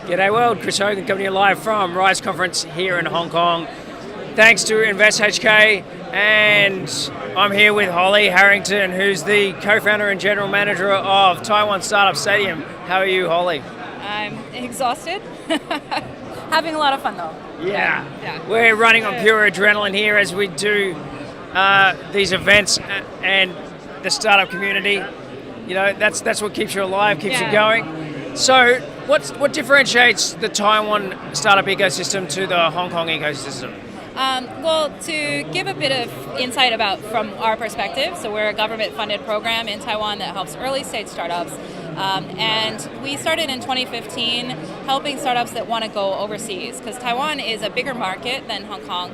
G'day world, Chris Hogan coming to you live from Rise Conference here in Hong Kong. Thanks to Invest HK, and I'm here with Holly Harrington, who's the co-founder and general manager of Taiwan Startup Stadium. How are you, Holly? I'm exhausted. Having a lot of fun though. Yeah. We're running on pure adrenaline here as we do these events and the startup community. You know, that's what keeps you alive, keeps you going. So what differentiates the Taiwan startup ecosystem to the Hong Kong ecosystem? Well, to give a bit of insight about from our perspective, so we're a government-funded program in Taiwan that helps early-stage startups. And we started in 2015 helping startups that want to go overseas, because Taiwan is a bigger market than Hong Kong,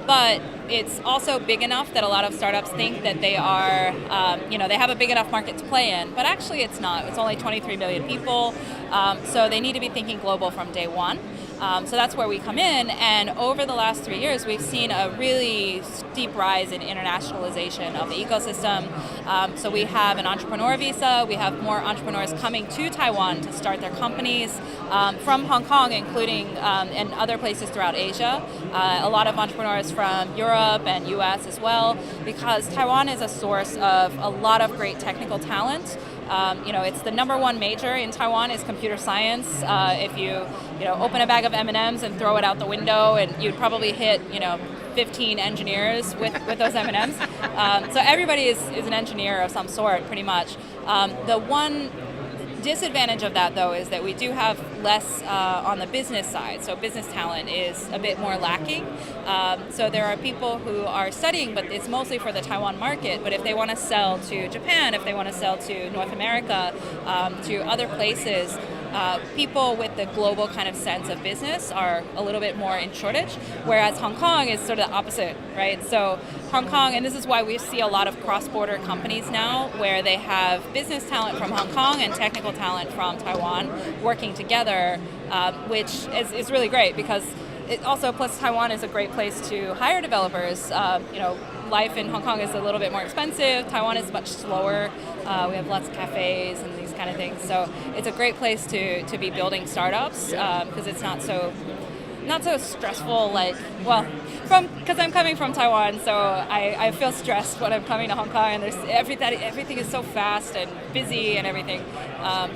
but it's also big enough that a lot of startups think that they are, they have a big enough market to play in, but actually it's not. It's only 23 million people, so they need to be thinking global from day one. So that's where we come in, and over the last 3 years, we've seen a really steep rise in internationalization of the ecosystem. So we have an entrepreneur visa, we have more entrepreneurs coming to Taiwan to start their companies from Hong Kong, including and other places throughout Asia. A lot of entrepreneurs from Europe and US as well, because Taiwan is a source of a lot of great technical talent. It's the number one major in Taiwan is computer science. If you open a bag of M&Ms and throw it out the window, and you'd probably hit 15 engineers with those M&Ms. So everybody is an engineer of some sort, pretty much. The one disadvantage of that, though, is that we do have less on the business side. So business talent is a bit more lacking. So there are people who are studying, but it's mostly for the Taiwan market. But if they want to sell to Japan, if they want to sell to North America, to other places, people with the global kind of sense of business are a little bit more in shortage, whereas Hong Kong is sort of the opposite, right? So Hong Kong, and this is why we see a lot of cross-border companies now, where they have business talent from Hong Kong and technical talent from Taiwan working together, which is really great, because it also, plus Taiwan is a great place to hire developers. Life in Hong Kong is a little bit more expensive. Taiwan is much slower. We have lots of cafes and these kind of things. So it's a great place to be building startups, because it's not so stressful. Because I'm coming from Taiwan, so I feel stressed when I'm coming to Hong Kong, and there's everything is so fast and busy and everything.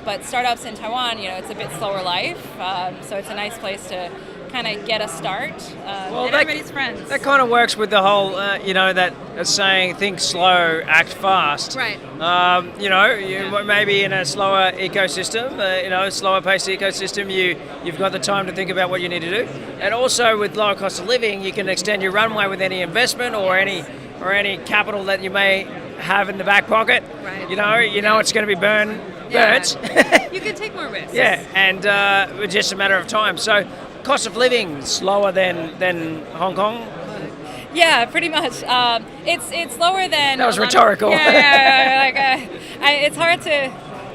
But startups in Taiwan, it's a bit slower life, so it's a nice place to kind of get a start. And everybody's friends. That kind of works with the whole, that saying, think slow, act fast. Right. Maybe in a slower ecosystem, a slower paced ecosystem, you've got the time to think about what you need to do. And also with lower cost of living, you can extend your runway with any investment or any capital that you may have in the back pocket. Right. It's going to be burnt. You can take more risks. Yeah, and it's just a matter of time. So cost of living slower than Hong Kong? Yeah, pretty much. It's lower than. That was rhetorical. It's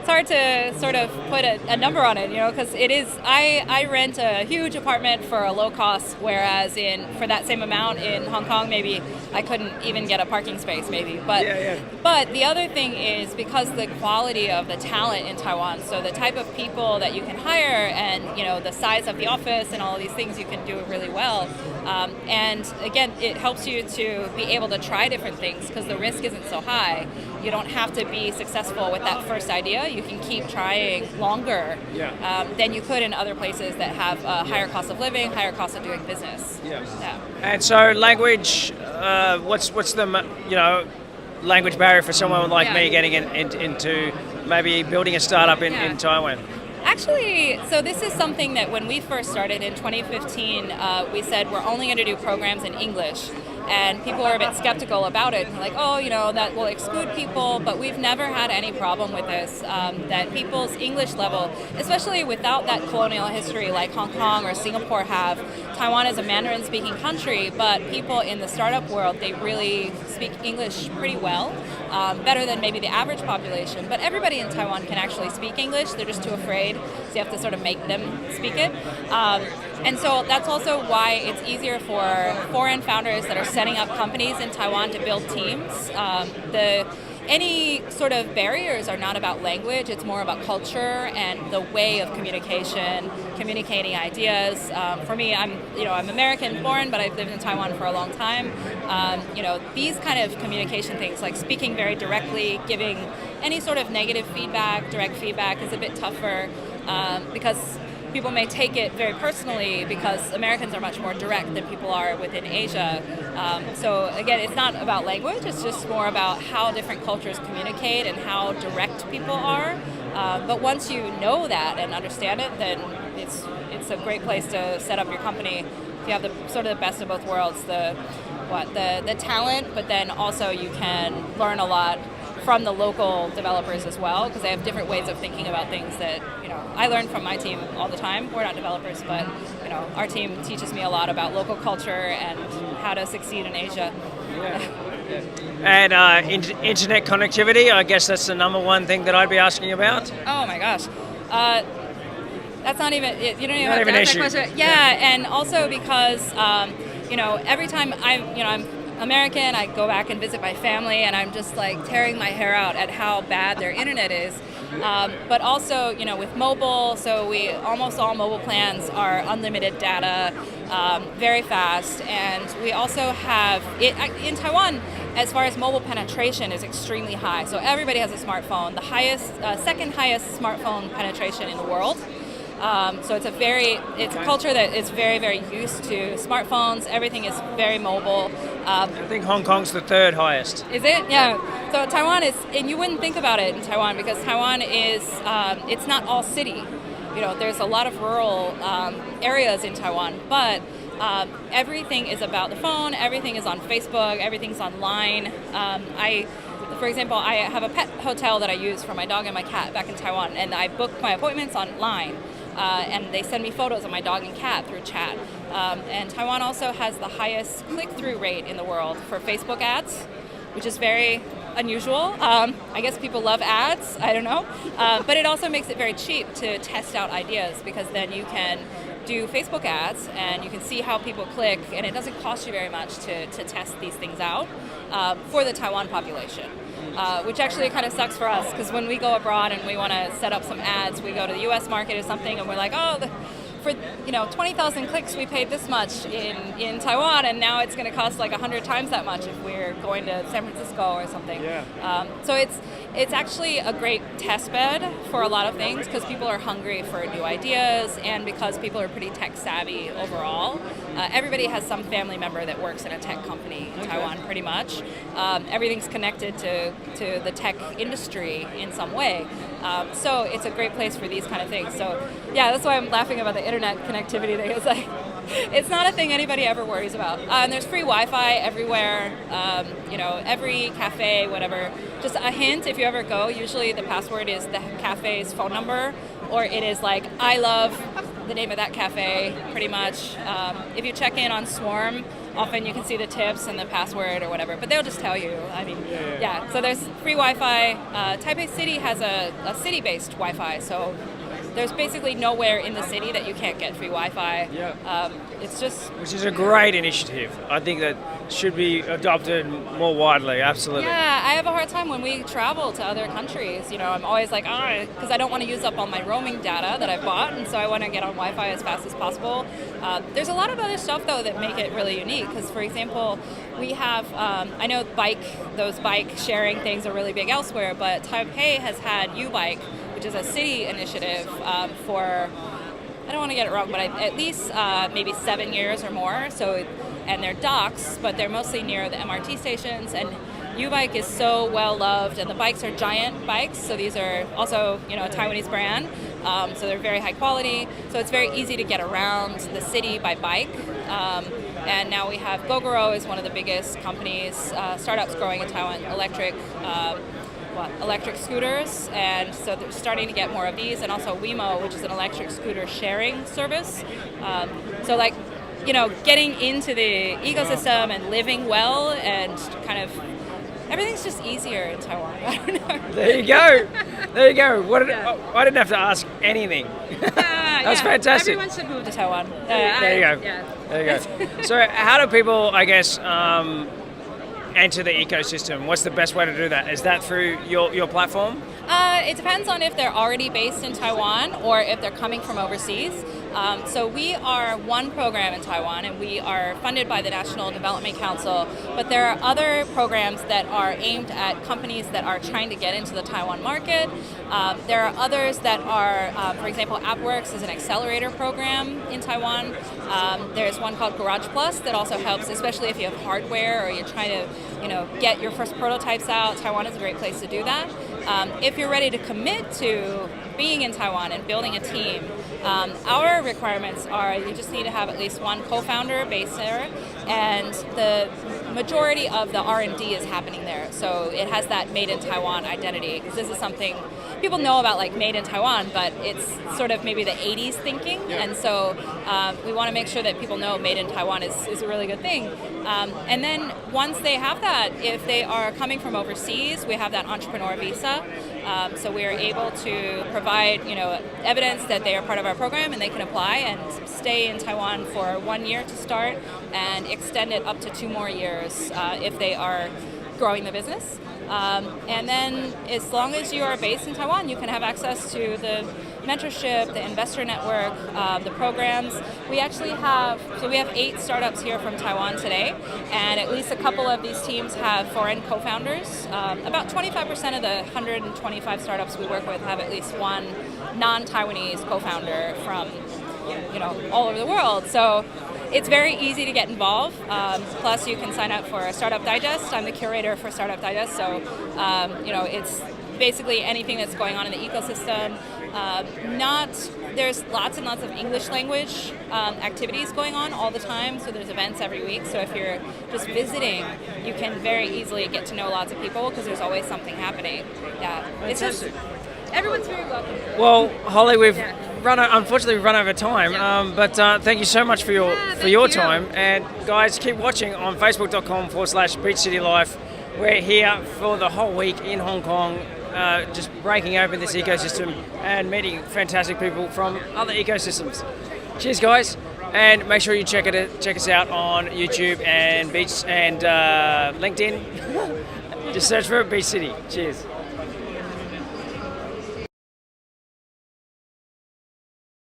hard to sort of put a number on it, because it is. I rent a huge apartment for a low cost, whereas for that same amount in Hong Kong, maybe I couldn't even get a parking space, maybe. But the other thing is, because the quality of the talent in Taiwan, so the type of people that you can hire, and the size of the office and all of these things, you can do it really well. And again, it helps you to be able to try different things, because the risk isn't so high. You don't have to be successful with that first idea. You can keep trying longer than you could in other places that have a higher cost of living, higher cost of doing business. Yeah. And so language, what's the language barrier for someone like me getting into maybe building a startup in Taiwan? Actually, so this is something that when we first started in 2015, we said we're only going to do programs in English. And people were a bit skeptical about it. Like, that will exclude people. But we've never had any problem with this, that people's English level, especially without that colonial history like Hong Kong or Singapore have. Taiwan is a Mandarin-speaking country, but people in the startup world, they really speak English pretty well, better than maybe the average population. But everybody in Taiwan can actually speak English. They're just too afraid, so you have to sort of make them speak it. And so that's also why it's easier for foreign founders that are setting up companies in Taiwan to build teams. any sort of barriers are not about language. It's more about culture and the way of communication, communicating ideas. For me, I'm American born, but I've lived in Taiwan for a long time. These kind of communication things, like speaking very directly, giving any sort of negative feedback, direct feedback, is a bit tougher because people may take it very personally because Americans are much more direct than people are within Asia. So again, it's not about language, it's just more about how different cultures communicate and how direct people are. But once you know that and understand it, then it's a great place to set up your company. If you have the sort of the best of both worlds, the talent, but then also you can learn a lot from the local developers as well, because they have different ways of thinking about things that I learn from my team all the time. We're not developers, but our team teaches me a lot about local culture and how to succeed in Asia. And internet connectivity, I guess that's the number one thing that I'd be asking about. Oh my gosh. That's not even, you don't even Not have even to ask an that issue. question. Yeah, and also because, every time I'm American, I go back and visit my family, and I'm just like tearing my hair out at how bad their internet is. But also, with mobile, so almost all mobile plans are unlimited data, very fast, and we also have in Taiwan. As far as mobile penetration is extremely high, so everybody has a smartphone. The second highest smartphone penetration in the world. So it's a culture that is very, very used to smartphones. Everything is very mobile. I think Hong Kong's the third highest. Is it? Yeah. So Taiwan is, and you wouldn't think about it in Taiwan because Taiwan is, it's not all city. There's a lot of rural areas in Taiwan, but everything is about the phone. Everything is on Facebook. Everything's online. For example, I have a pet hotel that I use for my dog and my cat back in Taiwan, and I book my appointments online. And they send me photos of my dog and cat through chat. And Taiwan also has the highest click-through rate in the world for Facebook ads, which is very unusual. I guess people love ads, I don't know. But it also makes it very cheap to test out ideas, because then you can do Facebook ads and you can see how people click, and it doesn't cost you very much to test these things out for the Taiwan population. Which actually kind of sucks for us, because when we go abroad and we want to set up some ads, we go to the U.S. market or something, and we're like, for 20,000 clicks we paid this much in Taiwan, and now it's going to cost like 100 times that much if we're going to San Francisco or something. Yeah. So it's actually a great test bed for a lot of things, because people are hungry for new ideas, and because people are pretty tech savvy overall. Everybody has some family member that works in a tech company in Taiwan, pretty much. Everything's connected to the tech industry in some way. So it's a great place for these kind of things. So yeah, that's why I'm laughing about the internet connectivity thing. It's like, it's not a thing anybody ever worries about. And there's free Wi-Fi everywhere, every cafe, whatever. Just a hint, if you ever go, usually the password is the cafe's phone number, or it is like, I love the name of that cafe, pretty much. If you check in on Swarm, often you can see the tips and the password or whatever, but they'll just tell you. Yeah. So there's free Wi-Fi. Taipei City has a city-based Wi-Fi, so there's basically nowhere in the city that you can't get free Wi-Fi. Yeah. Which is a great initiative. I think that should be adopted more widely, absolutely. Yeah, I have a hard time when we travel to other countries. I'm always like, because I don't want to use up all my roaming data that I've bought, and so I want to get on Wi-Fi as fast as possible. There's a lot of other stuff, though, that make it really unique, because, for example, we have, I know those bike sharing things are really big elsewhere, but Taipei has had U-Bike, which is a city initiative for, I don't want to get it wrong, but at least maybe 7 years or more. So, and they're docks, but they're mostly near the MRT stations. And U-Bike is so well loved, and the bikes are giant bikes. So these are also, a Taiwanese brand. So they're very high quality. So it's very easy to get around the city by bike. And now we have Gogoro is one of the biggest companies, startups growing in Taiwan, electric scooters, and so they're starting to get more of these, and also Wemo, which is an electric scooter sharing service. Getting into the ecosystem and living well, and kind of everything's just easier in Taiwan. I don't know. There you go. I didn't have to ask anything. That's fantastic. Everyone should move to Taiwan. There you go. So how do people, I guess, enter the ecosystem? What's the best way to do that? Is that through your platform? It depends on if they're already based in Taiwan or if they're coming from overseas. So we are one program in Taiwan, and we are funded by the National Development Council, but there are other programs that are aimed at companies that are trying to get into the Taiwan market. There are others that are, for example, AppWorks is an accelerator program in Taiwan. There's one called Garage Plus that also helps, especially if you have hardware or you're trying to get your first prototypes out. Taiwan is a great place to do that. If you're ready to commit to being in Taiwan and building a team, our requirements are you just need to have at least one co-founder based there, and the majority of the R&D is happening there. So it has that made in Taiwan identity, because this is something people know about, like made in Taiwan, but it's sort of maybe the 80s thinking. Yeah. And so we want to make sure that people know made in Taiwan is a really good thing. And then once they have that, if they are coming from overseas, we have that entrepreneur visa. So we are able to provide, evidence that they are part of our program, and they can apply and stay in Taiwan for 1 year to start and extend it up to 2 more years if they are growing the business. And then as long as you are based in Taiwan, you can have access to the mentorship, the investor network, the programs. We actually have 8 startups here from Taiwan today, and at least a couple of these teams have foreign co-founders. About 25% of the 125 startups we work with have at least one non-Taiwanese co-founder from all over the world. So it's very easy to get involved. Plus, you can sign up for a Startup Digest. I'm the curator for Startup Digest, so it's basically anything that's going on in the ecosystem. There's lots and lots of English language activities going on all the time, so there's events every week. So if you're just visiting, you can very easily get to know lots of people because there's always something happening. Yeah, it's just everyone's very welcome. Well, Holly, we've unfortunately run over time, but thank you so much for your time. And guys, keep watching on facebook.com/Beach City Life. We're here for the whole week in Hong Kong, just breaking open this ecosystem and meeting fantastic people from other ecosystems. Cheers, guys, and make sure you check us out on YouTube and LinkedIn. Just search for Beach City. Cheers.